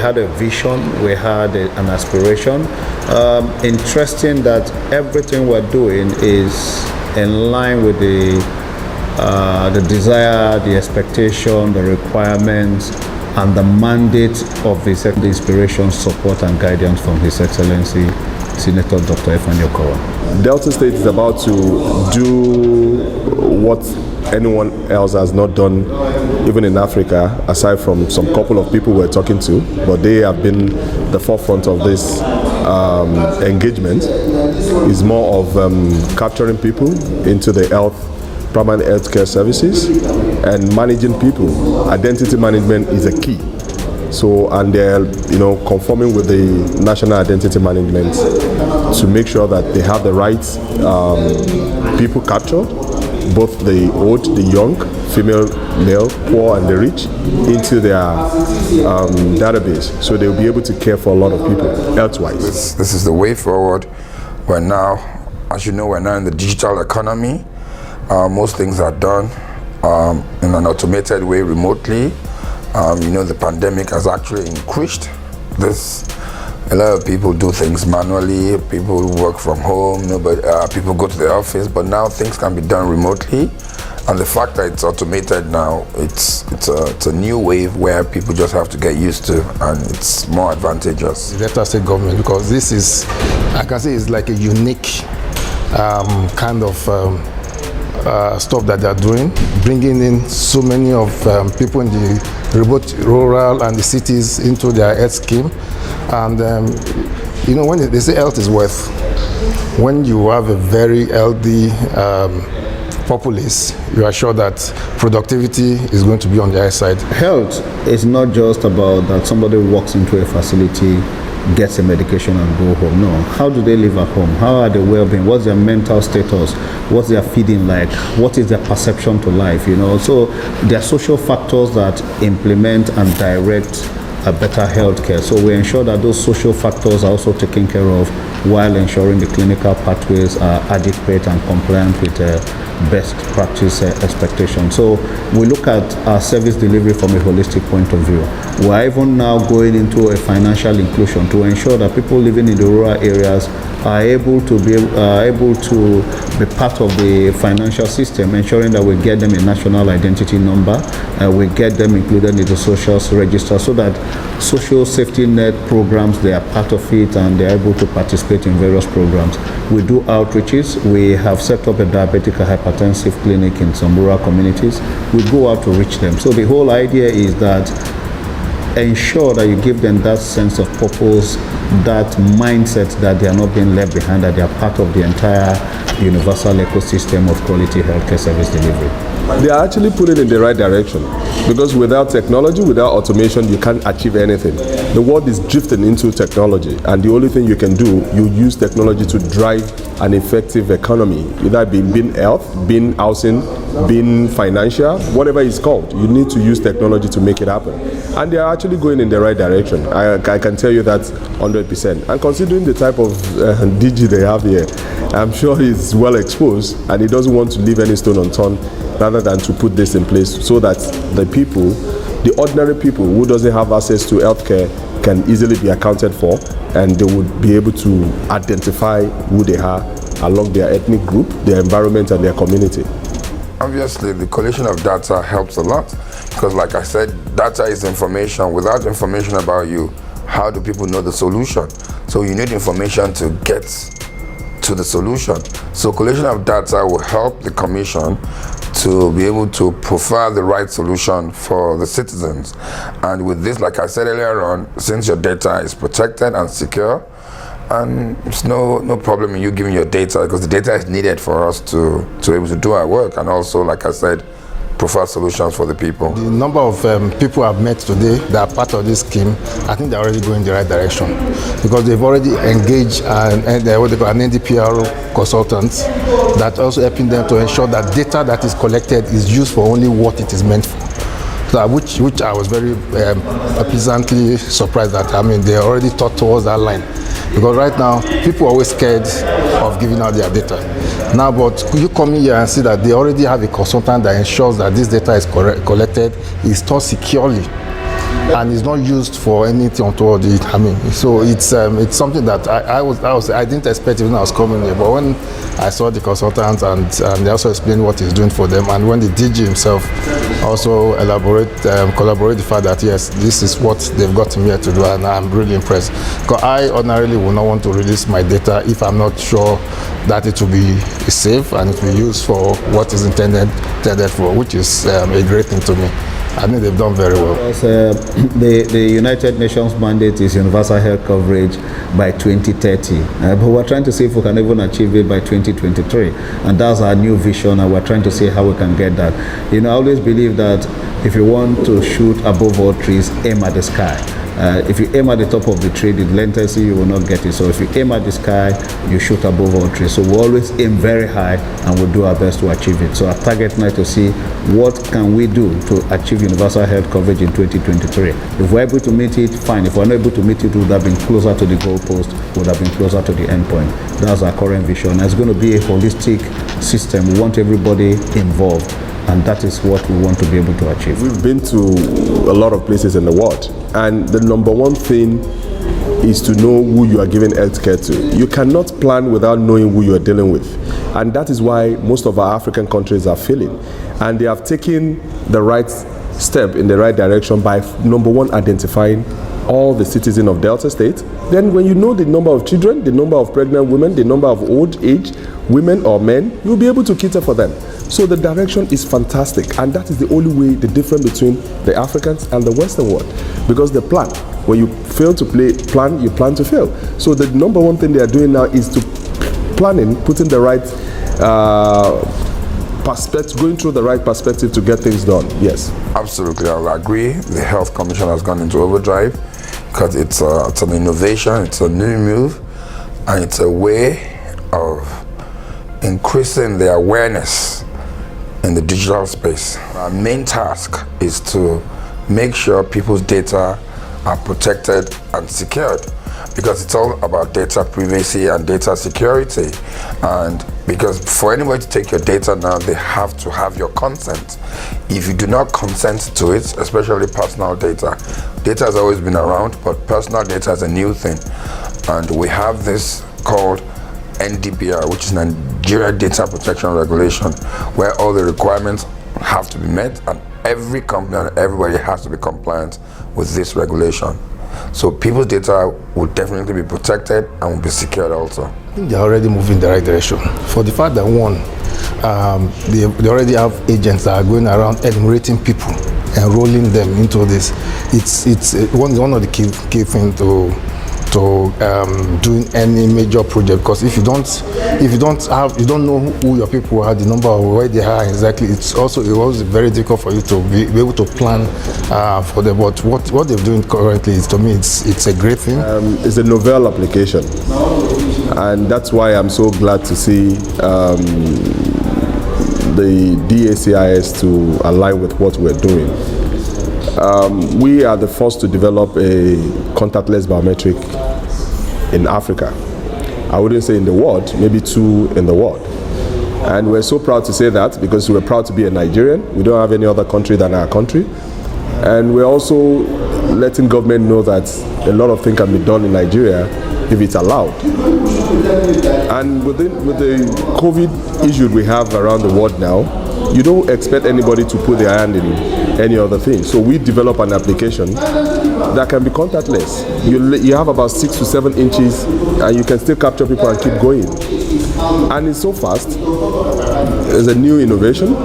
had a vision, we had an aspiration. Interesting that everything we're doing is in line with the desire, the expectation, the requirements, and the mandate of the inspiration, support, and guidance from His Excellency Senator Dr. Ifeanyi Okowa. Delta State is about to do what anyone else has not done, even in Africa, aside from some couple of people we're talking to, but they have been the forefront of this engagement. Is more of capturing people into the primary healthcare services and managing people. Identity management is a key. So, and they're conforming with the national identity management to make sure that they have the right people captured, both the old, the young, female, male, poor, and the rich, into their database, so they'll be able to care for a lot of people health-wise. This is the way forward. We're now, as you know, we're now in the digital economy. Most things are done in an automated way, remotely. The pandemic has actually increased this. A lot of people do things manually, people work from home, people go to the office, but now things can be done remotely. And the fact that it's automated now, it's a new wave where people just have to get used to, and it's more advantageous. The Delta State government, because this is, I can say, it's like a unique kind of stuff that they're doing, bringing in so many of people in the remote, rural, and the cities into their health scheme. And when they say health is wealth, when you have a very healthy populace, you are sure that productivity is going to be on the high side. Health is not just about that somebody walks into a facility, gets a medication and go home. No. How do they live at home? How are they well-being? What's their mental status? What's their feeding like? What is their perception to life? So there are social factors that implement and direct a better healthcare. So we ensure that those social factors are also taken care of, while ensuring the clinical pathways are adequate and compliant with best practice expectations. So we look at our service delivery from a holistic point of view. We're even now going into a financial inclusion to ensure that people living in the rural areas are able to be part of the financial system, ensuring that we get them a national identity number, and we get them included in the social register, so that social safety net programs, they are part of it and they're able to participate in various programs. We do outreaches. We have set up a diabetic and hypertensive clinic in some rural communities. We go out to reach them. So the whole idea is that ensure that you give them that sense of purpose, that mindset that they are not being left behind, that they are part of the entire universal ecosystem of quality healthcare service delivery. They are actually putting in the right direction, because without technology, without automation, you can't achieve anything. The world is drifting into technology, and the only thing you can do, you use technology to drive an effective economy, either being health, being housing, being financial, whatever it's called. You need to use technology to make it happen. And they are actually going in the right direction. I can tell you that 100%. And considering the type of Dschc they have here, I'm sure he's well exposed, and he doesn't want to leave any stone unturned, rather than to put this in place so that the people, the ordinary people who doesn't have access to healthcare, can easily be accounted for, and they would be able to identify who they are along their ethnic group, their environment, and their community. Obviously, the collation of data helps a lot, because like I said, data is information. Without information about you, how do people know the solution? So you need information to get to the solution. So collation of data will help the commission to be able to provide the right solution for the citizens. And with this, like I said earlier on, since your data is protected and secure, and it's no problem in you giving your data, because the data is needed for us to be able to do our work, and also, like I said, provide solutions for the people. The number of people I've met today that are part of this scheme, I think they're already going in the right direction, because they've already engaged an NDPR consultant that's also helping them to ensure that data that is collected is used for only what it is meant for. So, which I was very pleasantly surprised that, they already thought towards that line. Because right now, people are always scared of giving out their data. Now, but you come in here and see that they already have a consultant that ensures that this data is collected, is stored securely and it's not used for anything toward it. I mean, so it's something that I didn't expect it when I was coming here, but when I saw the consultants and they also explained what he's doing for them, and when the DG himself also collaborate the fact that yes, this is what they've got him here to do, and I'm really impressed. Because I ordinarily would not want to release my data if I'm not sure that it will be safe and it will be used for what is intended for, which is a great thing to me. I think they've done very well. Because, the United Nations mandate is universal health coverage by 2030, but we're trying to see if we can even achieve it by 2023, and that's our new vision, and we're trying to see how we can get that. You know, I always believe that if you want to shoot above all trees, aim at the sky. If you aim at the top of the tree, the lentil you will not get it. So if you aim at the sky, you shoot above all trees. So we always aim very high, and we'll do our best to achieve it. So our target now to see what can we do to achieve universal health coverage in 2023. If we're able to meet it, fine. If we're not able to meet it, we would have been closer to the goalpost, would have been closer to the endpoint. That's our current vision. It's going to be a holistic system. We want everybody involved, and that is what we want to be able to achieve. We've been to a lot of places in the world, and the number one thing is to know who you are giving healthcare to. You cannot plan without knowing who you are dealing with, and that is why most of our African countries are failing. And they have taken the right step in the right direction by, number one, identifying all the citizens of Delta State. Then when you know the number of children, the number of pregnant women, the number of old age women or men, you'll be able to cater for them. So the direction is fantastic, and that is the only way, the difference between the Africans and the Western world. Because they plan. When you fail to plan, you plan to fail. So the number one thing they are doing now is to planning, putting the right perspective, going through the right perspective to get things done. Yes. Absolutely, I'll agree. The Health Commission has gone into overdrive because it's an innovation, it's a new move, and it's a way of increasing the awareness in the digital space. Our main task is to make sure people's data are protected and secured, because it's all about data privacy and data security. And because for anybody to take your data now, they have to have your consent. If you do not consent to it, especially personal data, data has always been around, but personal data is a new thing. And we have this called NDPR, which is Nigeria Data Protection Regulation, where all the requirements have to be met, and every company and everybody has to be compliant with this regulation. So people's data will definitely be protected and will be secured also. I think they're already moving in the right direction. For the fact that one, they already have agents that are going around enumerating people, enrolling them into this. It's one of the key things to doing any major project, because if you don't know who your people are, the number of where they are exactly, it was very difficult for you to be able to plan for them. But what they're doing currently is, to me, it's a great thing. It's a novel application, and that's why I'm so glad to see the DACIS to align with what we're doing. We are the first to develop a contactless biometric in Africa. I wouldn't say in the world, maybe 2 in the world. And we're so proud to say that, because we're proud to be a Nigerian. We don't have any other country than our country. And we're also letting government know that a lot of things can be done in Nigeria if it's allowed. And with the COVID issue we have around the world now, you don't expect anybody to put their hand in any other thing. So we develop an application that can be contactless. You have about 6 to 7 inches, and you can still capture people and keep going. And it's so fast. It's a new innovation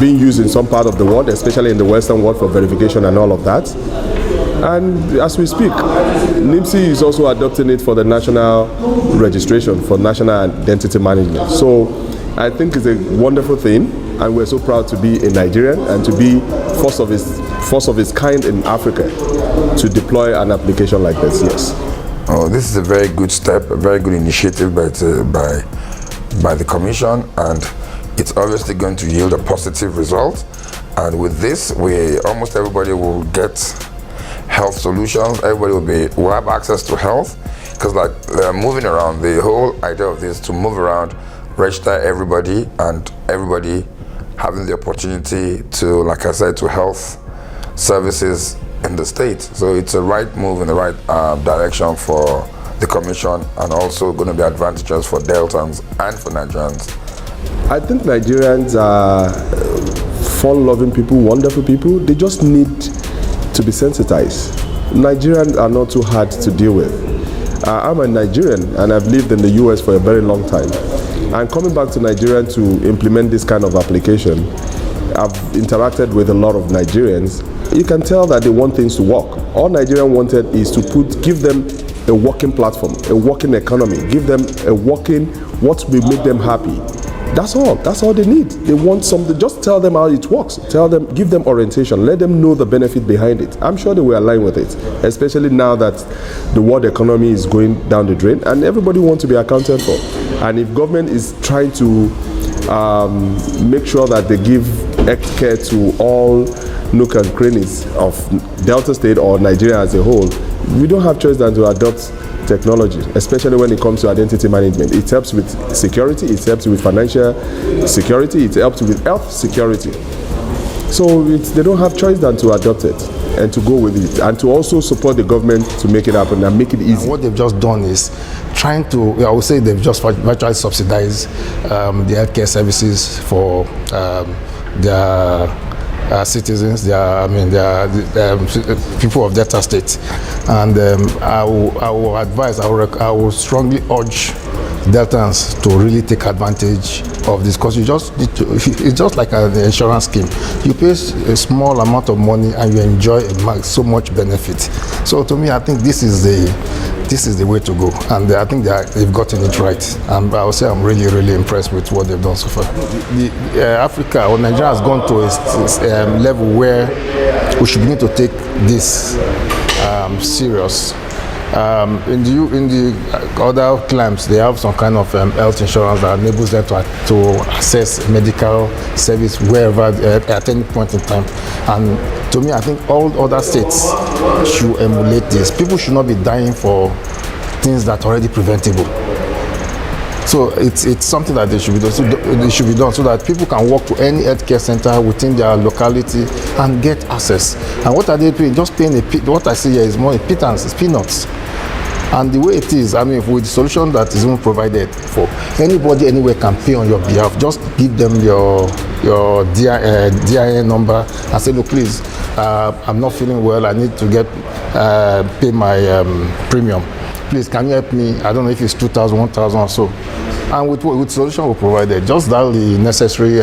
being used in some part of the world, especially in the Western world, for verification and all of that. And as we speak, NIMC is also adopting it for the national registration, for national identity management. So I think it's a wonderful thing, and we're so proud to be a Nigerian and to be first of its kind in Africa to deploy an application like this. Yes. Oh, this is a very good step, a very good initiative by the Commission, and it's obviously going to yield a positive result. And with this, almost everybody will get health solutions. Everybody will have access to health, because like they're moving around. The whole idea of this is to move around, register everybody, and everybody having the opportunity to, like I said, to health services in the state. So it's a right move in the right direction for the commission, and also going to be advantageous for Deltans and for Nigerians. I think Nigerians are fun-loving people, wonderful people. They just need to be sensitized. Nigerians are not too hard to deal with. I'm a Nigerian and I've lived in the US for a very long time. And coming back to Nigeria to implement this kind of application, I've interacted with a lot of Nigerians. You can tell that they want things to work. All Nigerian wanted is to give them a working platform, a working economy, give them a working, what will make them happy. That's all they need. They want something, just tell them how it works. Tell them, give them orientation, let them know the benefit behind it. I'm sure they will align with it, especially now that the world economy is going down the drain and everybody wants to be accounted for. And if government is trying to make sure that they give health care to all nook and crannies of Delta State or Nigeria as a whole, we don't have choice than to adopt technology, especially when it comes to identity management. It helps with security, it helps with financial security, it helps with health security. So they don't have choice than to adopt it and to go with it, and to also support the government to make it happen and make it easy. And what they've just done is trying to, I would say they've just virtually subsidized the healthcare services for their citizens, their people of Delta State. And I will advise, I will strongly urge Deltans to really take advantage of this, because you just need to, it's just like an insurance scheme. You pay a small amount of money and you enjoy so much benefit. So to me, I think this is the way to go, and I think they've gotten it right. And I would say I'm really, really impressed with what they've done so far. Africa or Nigeria has gone to a level where we should begin to take this serious. In the other climes, they have some kind of health insurance that enables them to access medical service wherever at any point in time. And to me, I think all other states should emulate this. People should not be dying for things that are already preventable. So it's something that they should be done so that people can walk to any healthcare center within their locality and get access. And what are they doing? Just paying what I see here is more pittance, it's peanuts. And the way it is, I mean, with the solution that is even provided for anybody anywhere can pay on your behalf. Just give them your DIN number and say, look, please, I'm not feeling well. I need to pay my premium. Please, can you help me? I don't know if it's 2,000, 1,000 or so. And with solution we provided, just dial the necessary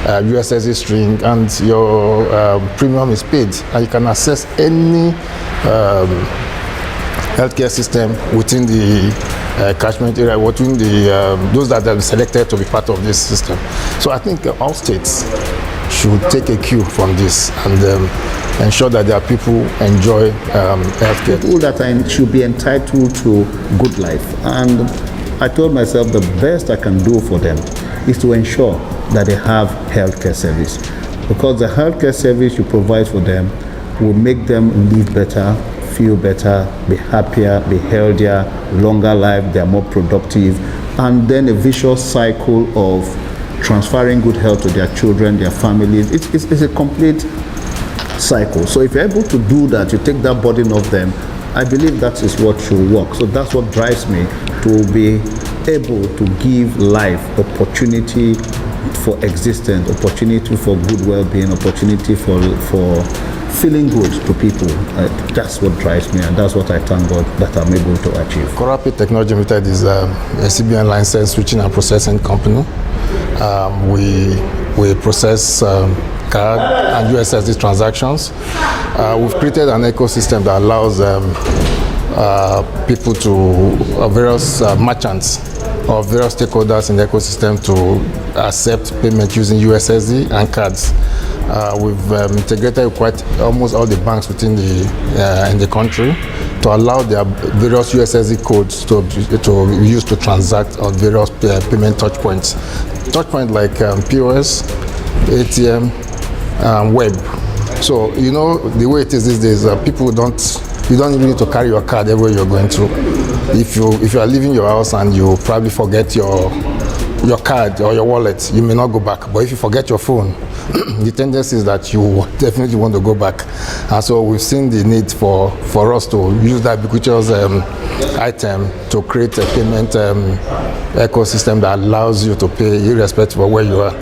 USSD string and your premium is paid. And you can access any healthcare system within the catchment area, within those that are selected to be part of this system. So I think all states should take a cue from this and ensure that their people enjoy healthcare. People that should be entitled to good life. And I told myself the best I can do for them is to ensure that they have healthcare service. Because the healthcare service you provide for them will make them live better, feel better, be happier, be healthier, longer life, they are more productive, and then a vicious cycle of transferring good health to their children, their families. It's a complete cycle. So if you're able to do that, you take that burden off them, I believe that is what should work. So that's what drives me to be able to give life opportunity for existence, opportunity for good well-being, opportunity for feeling good to people. That's what drives me, and that's what I thank God that I'm able to achieve. Corapit Technology Limited is a CBN license switching and processing company. We process card and USSD transactions. We've created an ecosystem that allows people to various merchants or various stakeholders in the ecosystem to accept payment using USSD and cards. We've integrated quite almost all the banks within in the country to allow their various USSD codes to be used to transact on various payment touch points. Touch points like POS, ATM, web. So you know the way it is these days, you don't even need to carry your card everywhere you're going to. If you are leaving your house and you probably forget your your card or your wallet, you may not go back. But if you forget your phone, the tendency is that you definitely want to go back. And so we've seen the need for us to use that ubiquitous item to create a payment ecosystem that allows you to pay irrespective of where you are.